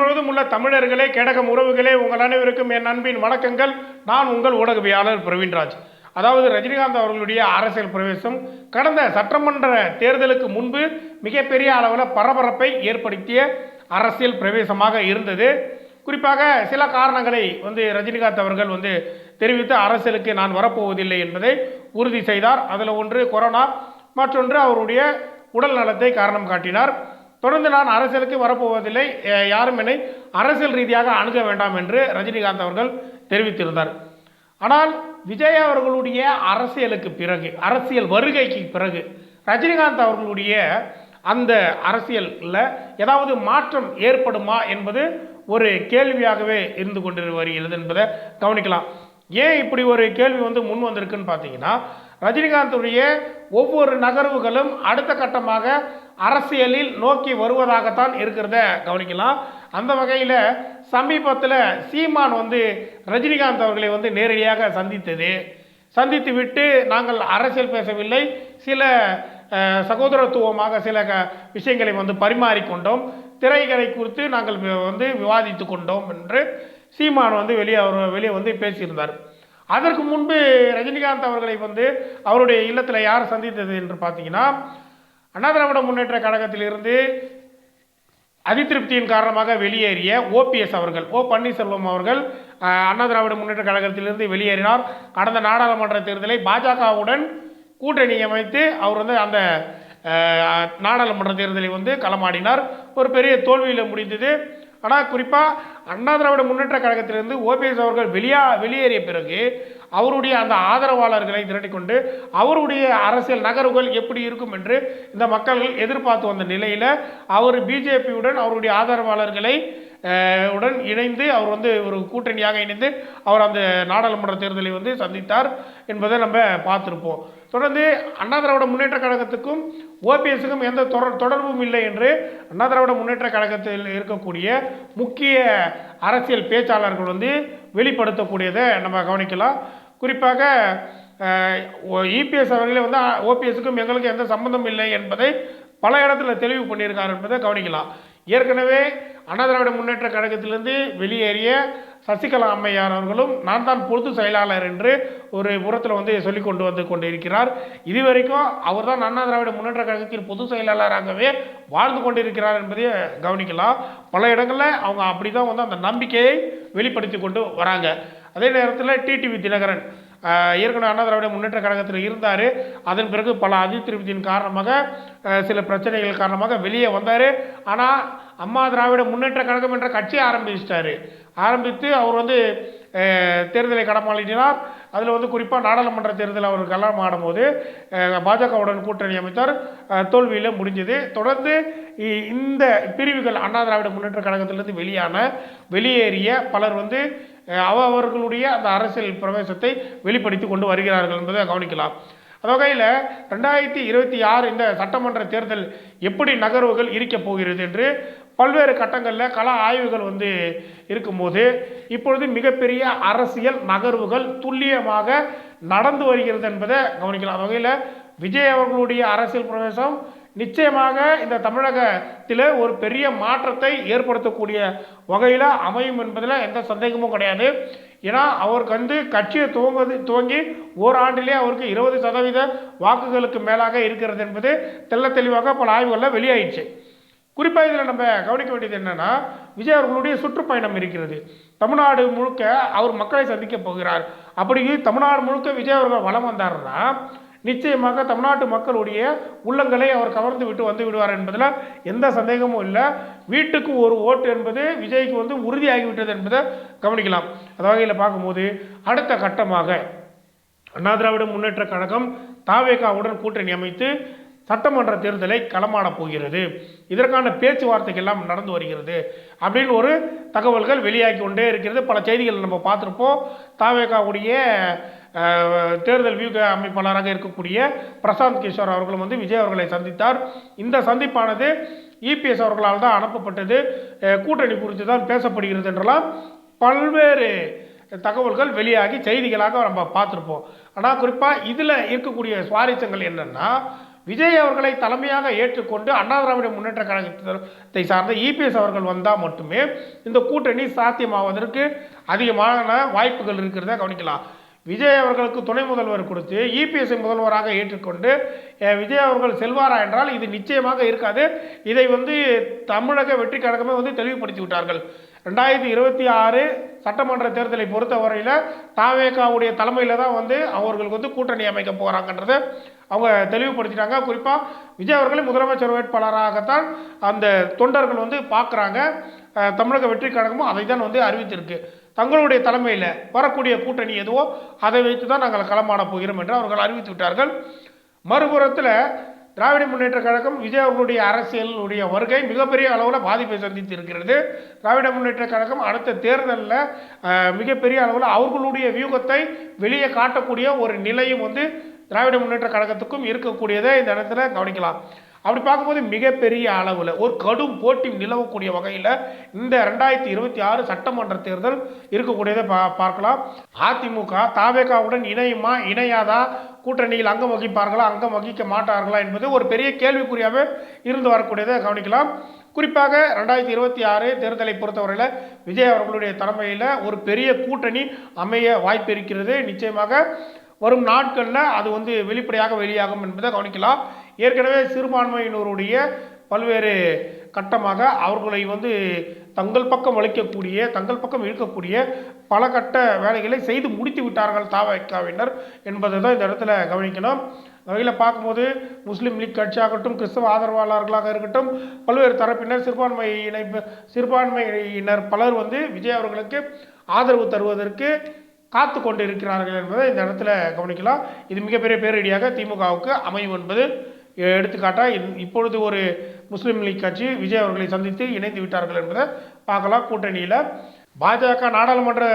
முழுவதும் உள்ள தமிழர்களே, கேடகம் உறவுகளே, உங்கள் அனைவருக்கும் என் அன்பின் வணக்கங்கள். நான் உங்கள் ஊடகவியாளர் பிரவீன்ராஜ். அதாவது ரஜினிகாந்த் அவர்களுடைய அரசியல் பிரவேசம் கடந்த சட்டமன்ற தேர்தலுக்கு முன்பு மிகப்பெரிய அளவில் பரபரப்பை ஏற்படுத்திய அரசியல் பிரவேசமாக இருந்தது. குறிப்பாக சில காரணங்களை ரஜினிகாந்த் அவர்கள் தெரிவித்து அரசியலுக்கு நான் வரப்போவதில்லை என்பதை உறுதி செய்தார். அதில் ஒன்று கொரோனா, மற்றொன்று அவருடைய உடல் நலத்தை காரணம் காட்டினார். தொடர்ந்து நான் அரசியலுக்கு வரப்போவதில்லை, யாரும் என்னை அரசியல் ரீதியாக அணுக வேண்டாம் என்று ரஜினிகாந்த் அவர்கள் தெரிவித்திருந்தார். ஆனால் விஜய் அவர்களுடைய அரசியலுக்கு பிறகு, அரசியல் வருகைக்கு பிறகு ரஜினிகாந்த் அவர்களுடைய அந்த அரசியலில் ஏதாவது மாற்றம் ஏற்படுமா என்பது ஒரு கேள்வியாகவே இருந்து கொண்டு வருகிறது என்பதை கவனிக்கலாம். ஏன் இப்படி ஒரு கேள்வி முன் வந்திருக்குன்னு பார்த்தீங்கன்னா, ரஜினிகாந்துடைய ஒவ்வொரு நகர்வுகளும் அடுத்த கட்டமாக அரசியலில் நோக்கி வருவதாகத்தான் இருக்கிறத கவனிக்கலாம். அந்த வகையில் சமீபத்தில் சீமான் ரஜினிகாந்த் அவர்களை நேரடியாக சந்தித்து விட்டு நாங்கள் அரசியல் பேசவில்லை, சில சகோதரத்துவமாக சில விஷயங்களை பரிமாறிக்கொண்டோம், திரைக்கதை குறித்து நாங்கள் விவாதித்து கொண்டோம் என்று சீமான் வெளியே பேசியிருந்தார். அதற்கு முன்பு ரஜினிகாந்த் அவர்களை அவருடைய இல்லத்தில் யார் சந்தித்தது என்று பார்த்தீங்கன்னா, அண்ணா திராவிட முன்னேற்ற கழகத்திலிருந்து அதிருப்தியின் காரணமாக வெளியேறிய ஓபிஎஸ் அவர்கள், ஓ பன்னீர்செல்வம் அவர்கள் அண்ணா திராவிட முன்னேற்ற கழகத்திலிருந்து வெளியேறினார். கடந்த நாடாளுமன்ற தேர்தலை பாஜகவுடன் கூட்டணி அமைத்து அவர் அந்த நாடாளுமன்ற தேர்தலை களமாடினார். ஒரு பெரிய தோல்வியில் முடிந்தது. ஆனால் குறிப்பாக அண்ணா திராவிட முன்னேற்ற கழகத்திலிருந்து ஓபிஎஸ் அவர்கள் வெளியேறிய பிறகு அவருடைய அந்த ஆதரவாளர்களை திரட்டிக்கொண்டு அவருடைய அரசியல் நகர்வுகள் எப்படி இருக்கும் என்று இந்த மக்கள் எதிர்பார்த்து வந்த நிலையில் அவர் பிஜேபியுடன் அவருடைய ஆதரவாளர்களை உடன் இணைந்து அவர் ஒரு கூட்டணியாக இணைந்து அவர் அந்த நாடாளுமன்ற தேர்தலை சந்தித்தார் என்பதை நம்ம பார்த்துருப்போம். தொடர்ந்து அண்ணா திராவிட முன்னேற்ற கழகத்துக்கும் ஓபிஎஸ்க்கும் எந்த தொடர்பும் இல்லை என்று அண்ணா திராவிட முன்னேற்ற கழகத்தில் இருக்கக்கூடிய முக்கிய அரசியல் பேச்சாளர்கள் வெளிப்படுத்தக்கூடியதை நம்ம கவனிக்கலாம். குறிப்பாக இபிஎஸ் அவர்களே ஓபிஎஸ்க்கும் எங்களுக்கு எந்த சம்பந்தம் இல்லை என்பதை பல இடத்துல தெளிவு பண்ணியிருக்கார் என்பதை கவனிக்கலாம். ஏற்கனவே அண்ணா திராவிட முன்னேற்ற கழகத்திலிருந்து வெளியேறிய சசிகலா அம்மையார் அவர்களும் நான் தான் பொது செயலாளர் என்று ஒரு புறத்தில் சொல்லி கொண்டு இருக்கிறார். இதுவரைக்கும் அவர் தான் அண்ணா திராவிட முன்னேற்ற கழகத்தின் பொது செயலாளராகவே வாழ்ந்து கொண்டிருக்கிறார் என்பதை கவனிக்கலாம். பல இடங்களில் அவங்க அப்படி தான் அந்த நம்பிக்கையை வெளிப்படுத்தி கொண்டு வராங்க. அதே நேரத்தில் டிடிவி தினகரன் ஏற்கனவே அண்ணா திராவிட முன்னேற்ற கழகத்தில் இருந்தார். அதன் பிறகு பல அதிருப்தியின் காரணமாக சில பிரச்சனைகள் காரணமாக வெளியே வந்தார். ஆனால் அம்மா திராவிட முன்னேற்ற கழகம் என்ற கட்சியை ஆரம்பித்து அவர் தேர்தலை களமாடினார். அதில் குறிப்பாக நாடாளுமன்ற தேர்தல் அவர் களமாடும் போது பாஜகவுடன் கூட்டணி அமைத்தார். தோல்வியில் முடிஞ்சது. தொடர்ந்து இந்த பிரிவுகள் அண்ணா திராவிட முன்னேற்ற கழகத்திலிருந்து வெளியேறிய பலர் அவர்களுடைய அந்த அரசியல் பிரவேசத்தை வெளிப்படுத்தி கொண்டு வருகிறார்கள் என்பதை கவனிக்கலாம். அந்த வகையில் 2026 இந்த சட்டமன்ற தேர்தல் எப்படி நகர்வுகள் இருக்கப் போகிறது என்று பல்வேறு கட்டங்களில் கள ஆய்வுகள் இருக்கும்போது இப்பொழுது மிகப்பெரிய அரசியல் நகர்வுகள் துல்லியமாக நடந்து வருகிறது என்பதை கவனிக்கலாம். அந்த வகையில் விஜய் அவர்களுடைய அரசியல் பிரவேசம் நிச்சயமாக இந்த தமிழகத்தில் ஒரு பெரிய மாற்றத்தை ஏற்படுத்தக்கூடிய வகையில் அமையும் என்பதில் எந்த சந்தேகமும் கிடையாது. ஏன்னா அவருக்கு கட்சியை துவங்கி ஓராண்டிலே அவருக்கு 20% வாக்குகளுக்கு மேலாக இருக்கிறது என்பது தெளிவாக பல ஆய்வுகளில் வெளியாயிடுச்சு. குறிப்பாக இதில் நம்ம கவனிக்க வேண்டியது என்னென்னா, விஜய் அவர்களுடைய சுற்றுப்பயணம் இருக்கிறது. தமிழ்நாடு முழுக்க அவர் மக்களை சந்திக்க போகிறார். அப்படி தமிழ்நாடு முழுக்க விஜய் அவர்கள் வலம் வந்தார்னா நிச்சயமாக தமிழ்நாட்டு மக்களுடைய உள்ளங்களை அவர் கவர்ந்து வந்து விடுவார் என்பதில் எந்த சந்தேகமும் இல்லை. வீட்டுக்கு ஒரு ஓட்டு என்பது விஜய்க்கு உறுதியாகிவிட்டது என்பதை கவனிக்கலாம். அந்த வகையில் பார்க்கும்போது அடுத்த கட்டமாக அண்ணா திராவிட முன்னேற்ற கழகம் தாவேகாவுடன் கூட்டணி அமைத்து சட்டமன்ற தேர்தலை களமாடப் போகிறது. இதற்கான பேச்சுவார்த்தைகள் எல்லாம் நடந்து வருகிறது அப்படின்னு ஒரு தகவல்கள் வெளியாகி கொண்டே இருக்கிறது. பல செய்திகள் நம்ம பார்த்துருப்போம். தாவேகாவுடைய தேர்தல் வியூக அமைப்பாளராக இருக்கக்கூடிய பிரசாந்த் கிஷோர் அவர்களும் விஜய் அவர்களை சந்தித்தார். இந்த சந்திப்பானது இபிஎஸ் அவர்களால் தான் அனுப்பப்பட்டது, கூட்டணி குறித்து தான் பேசப்படுகிறது என்றெல்லாம் பல்வேறு தகவல்கள் வெளியாகி செய்திகளாக நம்ம பார்த்துருப்போம். ஆனால் குறிப்பாக இதில் இருக்கக்கூடிய சுவாரஸ்யங்கள் என்னென்னா, விஜய் அவர்களை தலைமையாக ஏற்றுக்கொண்டு அண்ணா திராவிட முன்னேற்ற கழகத்தை சார்ந்த இபிஎஸ் அவர்கள் வந்தால் மட்டுமே இந்த கூட்டணி சாத்தியமாவதற்கு அதிகமான வாய்ப்புகள் இருக்கிறத கவனிக்கலாம். விஜய் அவர்களுக்கு துணை முதல்வர் கொடுத்து இபிஎஸ்ஐ முதல்வராக ஏற்றுக்கொண்டு விஜய் அவர்கள் செல்வாரா என்றால் இது நிச்சயமாக இருக்காது. இதை தமிழக வெற்றி கழகமே தெளிவுபடுத்தி விட்டார்கள். 2026 சட்டமன்ற தேர்தலை பொறுத்தவரையில் தாவேகாவுடைய தலைமையில் தான் அவர்களுக்கு கூட்டணி அமைக்க போகிறாங்கன்றதை அவங்க தெளிவுபடுத்திட்டாங்க. குறிப்பாக விஜய் அவர்களை முதலமைச்சர் வேட்பாளராகத்தான் அந்த தொண்டர்கள் பார்க்குறாங்க. தமிழக வெற்றி கழகமும் அதை தான் அறிவித்திருக்கு. தங்களுடைய தலைமையில் வரக்கூடிய கூட்டணி எதுவோ அதை வைத்து தான் நாங்கள் களமாட போகிறோம் என்று அவர்கள் அறிவித்து விட்டார்கள். மறுபுறத்தில் திராவிட முன்னேற்ற கழகம் விஜய் அவர்களுடைய அரசியலுடைய வருகை மிகப்பெரிய அளவில் பாதிப்பை சந்தித்து இருக்கிறது. திராவிட முன்னேற்ற கழகம் அடுத்த தேர்தலில் மிகப்பெரிய அளவில் அவர்களுடைய வியூகத்தை வெளியே காட்டக்கூடிய ஒரு நிலையும் திராவிட முன்னேற்ற கழகத்துக்கும் இருக்கக்கூடியதை இந்த இடத்துல கவனிக்கலாம். அப்படி பார்க்கும்போது மிகப்பெரிய அளவில் ஒரு கடும் போட்டி நிலவக்கூடிய வகையில் இந்த 2026 சட்டமன்ற தேர்தல் இருக்கக்கூடியதை பார்க்கலாம். அதிமுக தாவேகாவுடன் இணையுமா இணையாதா, கூட்டணியில் அங்கம் வகிப்பார்களா அங்கம் வகிக்க மாட்டார்களா என்பது ஒரு பெரிய கேள்விக்குறியாகவே இருந்து வரக்கூடியதை கவனிக்கலாம். குறிப்பாக 2026 தேர்தலை பொறுத்தவரையில் விஜய் அவர்களுடைய தலைமையில் ஒரு பெரிய கூட்டணி அமைய வாய்ப்பு இருக்கிறது. நிச்சயமாக வரும் நாட்களில் அது வெளிப்படையாக வெளியாகும் என்பதை கவனிக்கலாம். ஏற்கனவே சிறுபான்மையினருடைய பல்வேறு கட்டமாக அவர்களை தங்கள் பக்கம் அளிக்கக்கூடிய தங்கள் பக்கம் இழுக்கக்கூடிய பல கட்ட வேலைகளை செய்து முடித்து விட்டார்கள் தாவேகாவினர் என்பதை தான் இந்த இடத்துல கவனிக்கணும். வகையில் பார்க்கும்போது முஸ்லீம் லீக் கட்சியாகட்டும், கிறிஸ்தவ ஆதரவாளர்களாக இருக்கட்டும், பல்வேறு தரப்பினர் சிறுபான்மையினர் பலர் விஜய் அவர்களுக்கு ஆதரவு தருவதற்கு காத்து கொண்டு இருக்கிறார்கள் என்பதை இந்த இடத்துல கவனிக்கலாம். இது மிகப்பெரிய பேரிடியாக திமுகவுக்கு அமையும் என்பது எடுத்துக்காட்டாக இப்பொழுது ஒரு முஸ்லீம் லீக் கட்சி விஜய் அவர்களை சந்தித்து இணைந்து விட்டார்கள் என்பதை பார்க்கலாம். கூட்டணியில் பாஜக நாடாளுமன்ற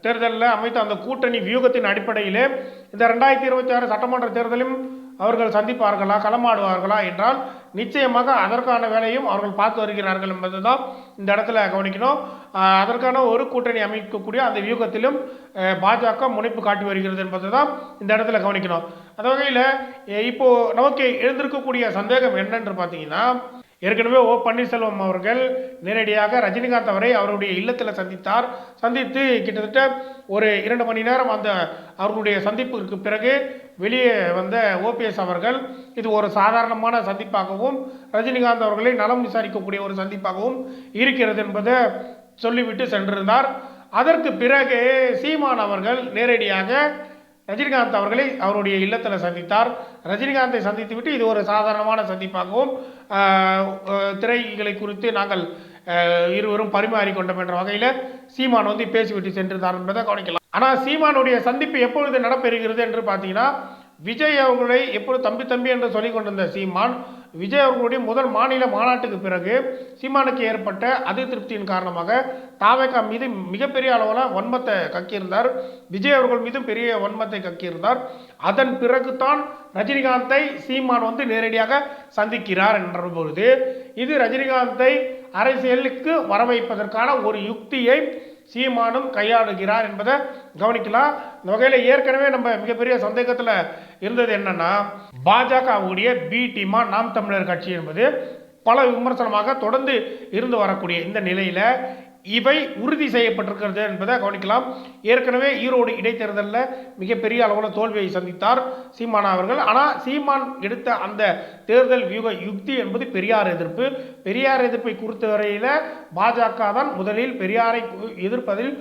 தேர்தலில் அமைத்த அந்த கூட்டணி வியூகத்தின் அடிப்படையிலே இந்த 2026 சட்டமன்ற தேர்தலும் அவர்கள் சந்திப்பார்களா களமாடுவார்களா என்றால் நிச்சயமாக அதற்கான வேலையும் அவர்கள் பார்த்து வருகிறார்கள் என்பது தான் இந்த இடத்துல கவனிக்கணும். அதற்கான ஒரு கூட்டணி அமைக்கக்கூடிய அந்த வியூகத்திலும் பாஜக முனைப்பு காட்டி வருகிறது என்பது தான் இந்த இடத்துல கவனிக்கணும். அந்த வகையில் இப்போது நமக்கு எழுந்திருக்கக்கூடிய சந்தேகம் என்னென்று பார்த்தீங்கன்னா, ஏற்கனவே பன்னீர்செல்வம் அவர்கள் நேரடியாக ரஜினிகாந்த் அவரை அவருடைய இல்லத்தில் சந்தித்து கிட்டத்தட்ட ஒரு 2 மணி நேரம் அந்த அவர்களுடைய சந்திப்புக்கு பிறகு வெளியே வந்த ஓபிஎஸ் அவர்கள் இது ஒரு சாதாரணமான சந்திப்பாகவும் ரஜினிகாந்த் அவர்களை நலம் விசாரிக்கக்கூடிய ஒரு சந்திப்பாகவும் இருக்கிறது என்பதை சொல்லிவிட்டு சென்றிருந்தார். அதற்கு பிறகு சீமான் அவர்கள் நேரடியாக ரஜினிகாந்த் அவர்களை அவருடைய இல்லத்தில் சந்தித்தார். ரஜினிகாந்தை சந்தித்து விட்டு இது ஒரு சாதாரணமான சந்திப்பாகவும் திரைகளை குறித்து நாங்கள் இருவரும் பரிமாறிக்கொண்டோம் என்ற வகையில் சீமான் பேசிவிட்டு சென்றிருந்தார் என்பதை கவனிக்கலாம். ஆனால் சீமானுடைய சந்திப்பு எப்பொழுது நடைபெறுகிறது என்று பார்த்தீங்கன்னா, விஜய் அவர்களை எப்பொழுது தம்பி என்று சொல்லிக் கொண்டிருந்த சீமான் விஜய் அவர்களுடைய முதல் மாநில மாநாட்டுக்கு பிறகு சீமானுக்கு ஏற்பட்ட அதிருப்தியின் காரணமாக தாவேகா மீது மிகப்பெரிய அளவில் வன்மத்தை கக்கியிருந்தார். விஜய் அவர்கள் மீதும் பெரிய வன்மத்தை கக்கியிருந்தார். அதன் பிறகுதான் ரஜினிகாந்தை சீமான் நேரடியாக சந்திக்கிறார் என்ற பொழுது இது ரஜினிகாந்தை அரசியலுக்கு வரவைப்பதற்கான ஒரு யுக்தியை சீமானும் கையாளுகிறார் என்பதை கவனிக்கலாம். இந்த வகையில் ஏற்கனவே நம்ம மிகப்பெரிய சந்தேகத்தில் இருந்தது என்னன்னா, பாஜகவுடைய பி டீமா நாம் தமிழர் கட்சி என்பது பல விமர்சனமாக தொடர்ந்து இருந்து வரக்கூடிய இந்த நிலையில் இவை உறுதி செய்யப்பட்டிருக்கிறது என்பதை கவனிக்கலாம். ஏற்கனவே ஈரோடு இடைத்தேர்தலில் மிகப்பெரிய அளவில் தோல்வியை சந்தித்தார் சீமான் அவர்கள். ஆனால் சீமான் எடுத்த அந்த தேர்தல் வியூக யுக்தி என்பது பெரியார் எதிர்ப்பு. பெரியார் எதிர்ப்பை குறித்தவரையில் பாஜக தான் முதலில் பெரியாரை எதிர்ப்பதில்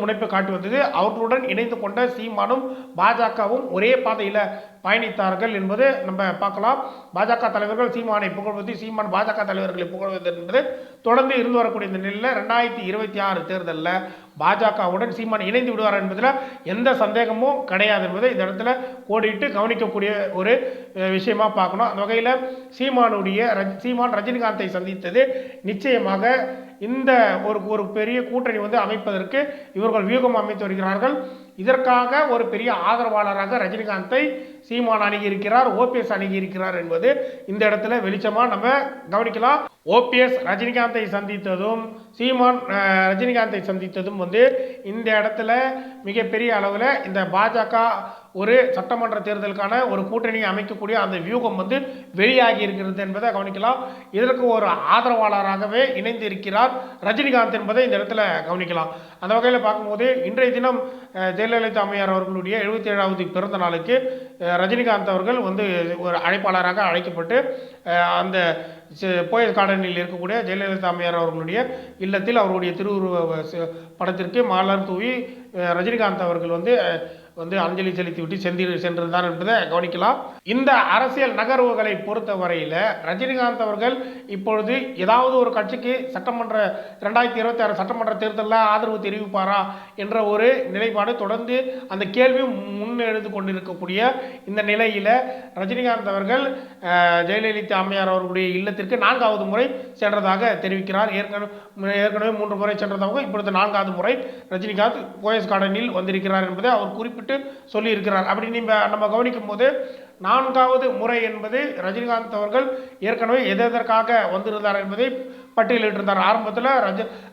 முனைப்பு காட்டி வந்தது. அவர்களுடன் இணைந்து கொண்ட சீமானும் பாஜகவும் ஒரே பாதையில் பயணித்தார்கள் என்பது நம்ம பார்க்கலாம். பாஜக தலைவர்கள் சீமானை புகழ்வது, சீமான் பாஜக தலைவர்களை புகழ்வது என்பது தொடர்ந்து இருந்து வரக்கூடிய இந்த நிலையில் 2026 தேர்தலில் பாஜகவுடன் சீமான் இணைந்து விடுவார் என்பதில் எந்த சந்தேகமும் கிடையாது என்பதை இந்த இடத்துல கோடிட்டு கவனிக்கக்கூடிய ஒரு விஷயமா பார்க்கணும். அந்த வகையில் சீமான் ரஜினிகாந்தை சந்தித்தது நிச்சயமாக இந்த ஒரு பெரிய கூட்டணி அமைப்பதற்கு இவர்கள் வியூகம் அமைத்து வருகிறார்கள். இதற்காக ஒரு பெரிய ஆதரவாளராக ரஜினிகாந்தை சீமான் அணுகியிருக்கிறார், ஓபிஎஸ் அணுகியிருக்கிறார் என்பது இந்த இடத்துல வெளிச்சமாக நம்ம கவனிக்கலாம். ஓபிஎஸ் ரஜினிகாந்தை சந்தித்ததும் சீமான் ரஜினிகாந்தை சந்தித்ததும் இந்த இடத்துல மிகப்பெரிய அளவில் இந்த பாஜக ஒரு சட்டமன்ற தேர்தலுக்கான ஒரு கூட்டணியை அமைக்கக்கூடிய அந்த வியூகம் வந்து வெளியாகி இருக்கிறது என்பதை கவனிக்கலாம். இதற்கு ஒரு ஆதரவாளராகவே இணைந்து இருக்கிறார் ரஜினிகாந்த் என்பதை இந்த இடத்துல கவனிக்கலாம். அந்த வகையில் பார்க்கும்போது இன்றைய தினம் ஜெயலலிதா அம்மையார் அவர்களுடைய 77வது பிறந்த நாளுக்கு ரஜினிகாந்த் அவர்கள் வந்து ஒரு அழைப்பாளராக அழைக்கப்பட்டு அந்த போயஸ் கார்டனில் இருக்கக்கூடிய ஜெயலலிதா அம்மையார் அவர்களுடைய இல்லத்தில் அவருடைய திருவுருவ படத்திற்கு மலர் தூவி ரஜினிகாந்த் அவர்கள் வந்து அஞ்சலி செலுத்திவிட்டு சென்றிருந்தார் என்பதை கவனிக்கலாம். இந்த அரசியல் நகர்வுகளை பொறுத்தவரையில் ரஜினிகாந்த் அவர்கள் இப்பொழுது ஏதாவது ஒரு கட்சிக்கு 2026 சட்டமன்ற தேர்தலில் ஆதரவு தெரிவிப்பாரா என்ற ஒரு நிலைப்பாடு தொடர்ந்து அந்த கேள்வி முன்னெடுத்து கொண்டிருக்கக்கூடிய இந்த நிலையில் ரஜினிகாந்த் அவர்கள் ஜெயலலிதா அம்மையார் அவர்களுடைய இல்லத்திற்கு 4வது முறை சென்றதாக தெரிவிக்கிறார். ஏற்கனவே 3 முறை சென்றதாக இப்பொழுது 4வது முறை ரஜினிகாந்த் போயஸ் கார்டனில் வந்திருக்கிறார் என்பதை அவர் குறிப்பிட்டு சொல்லி இருக்கிறார். அப்படி நம்ம கவனிக்கும் போது 4வது முறை என்பது ரஜினிகாந்த் அவர்கள் ஏற்கனவே எதற்காக வந்திருந்தார் என்பதை பட்டியலிட்டிருந்தார். ஆரம்பத்தில்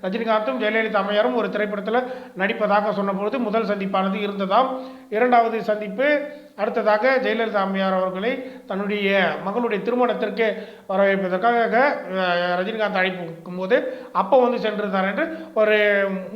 ரஜினிகாந்தும் ஜெயலலிதா அம்மையாரும் ஒரு திரைப்படத்தில் நடிப்பதாக சொன்னபொழுது முதல் சந்திப்பானது இருந்ததாம். 2வது சந்திப்பு அடுத்ததாக ஜெயலலிதா அம்மையார் அவர்களை தன்னுடைய மகளுடைய திருமணத்திற்கு வரவேற்பதற்காக ரஜினிகாந்த் அழைப்புக்கும் போது அப்போ வந்து சென்றிருந்தார் என்று ஒரு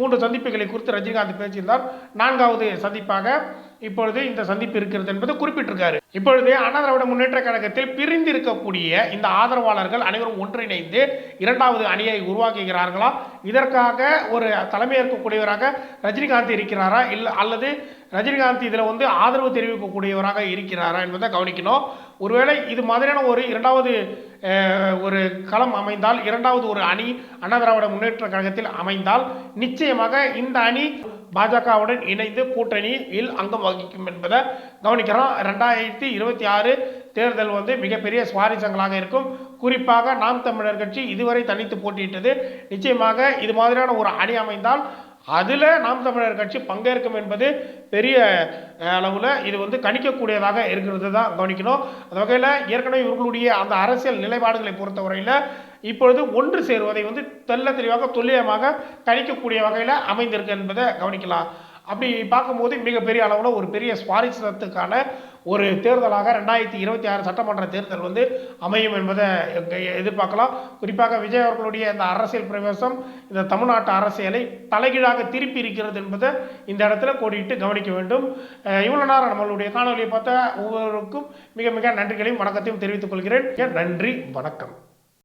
3 சந்திப்புகளை குறித்து ரஜினிகாந்த் பேசியிருந்தார். 4வது சந்திப்பாக இப்பொழுது இந்த சந்திப்பு இருக்கிறது என்பது குறிப்பிட்டிருக்காரு. இப்பொழுது அண்ணா திராவிட முன்னேற்ற கழகத்தில் பிரிந்து இருக்கக்கூடிய இந்த ஆதரவாளர்கள் அனைவரும் ஒன்றிணைந்து 2வது அணியை உருவாக்குகிறார்களா? இதற்காக ஒரு தலைமையேற்கக்கூடியவராக ரஜினிகாந்த் இருக்கிறாரா அல்லது ரஜினிகாந்த் இதில் வந்து ஆதரவு தெரிவிக்கக்கூடியவராக இருக்கிறாரா என்பதை கவனிக்கணும். ஒருவேளை இது மாதிரியான ஒரு 2வது ஒரு களம் அமைந்தால், 2வது ஒரு அணி அண்ணா திராவிட முன்னேற்ற கழகத்தில் அமைந்தால் நிச்சயமாக இந்த அணி பாஜகவுடன் இணைந்து கூட்டணியில் அங்கம் வகிக்கும் என்பதை கவனிக்கிறோம். 2026 தேர்தல் வந்து மிகப்பெரிய சுவாரஸ்யங்களாக இருக்கும். குறிப்பாக நாம் தமிழர் கட்சி இதுவரை தனித்து போட்டியிட்டது. நிச்சயமாக இது மாதிரியான ஒரு அணி அமைந்தால் அதில் நாம் தமிழர் கட்சி பங்கேற்கும் என்பது பெரிய அளவில் இது வந்து கணிக்கக்கூடியதாக இருக்கிறது தான் கவனிக்கணும். அந்த வகையில் ஏற்கனவே இவர்களுடைய அந்த அரசியல் நிலைப்பாடுகளை பொறுத்தவரையில் இப்பொழுது ஒன்று சேருவதை வந்து தெளிவாக துல்லியமாக கணிக்கக்கூடிய வகையில் அமைந்திருக்கு என்பதை கவனிக்கலாம். அப்படி பார்க்கும்போது மிகப்பெரிய அளவில் ஒரு பெரிய சுவாரஸ்யத்துக்கான ஒரு தேர்தலாக 2026 சட்டமன்ற தேர்தல் வந்து அமையும் என்பதை எதிர்பார்க்கலாம். குறிப்பாக விஜய் அவர்களுடைய இந்த அரசியல் பிரவேசம் இந்த தமிழ்நாட்டு அரசியலை தலைகீழாக திருப்பி இருக்கிறது என்பதை இந்த இடத்துல கோடிட்டு கவனிக்க வேண்டும். இவ்வளோ நேரம் நம்மளுடைய காணொலியை பார்த்த ஒவ்வொருவருக்கும் மிக மிக நன்றிகளையும் வணக்கத்தையும் தெரிவித்துக் கொள்கிறேன். நன்றி, வணக்கம்.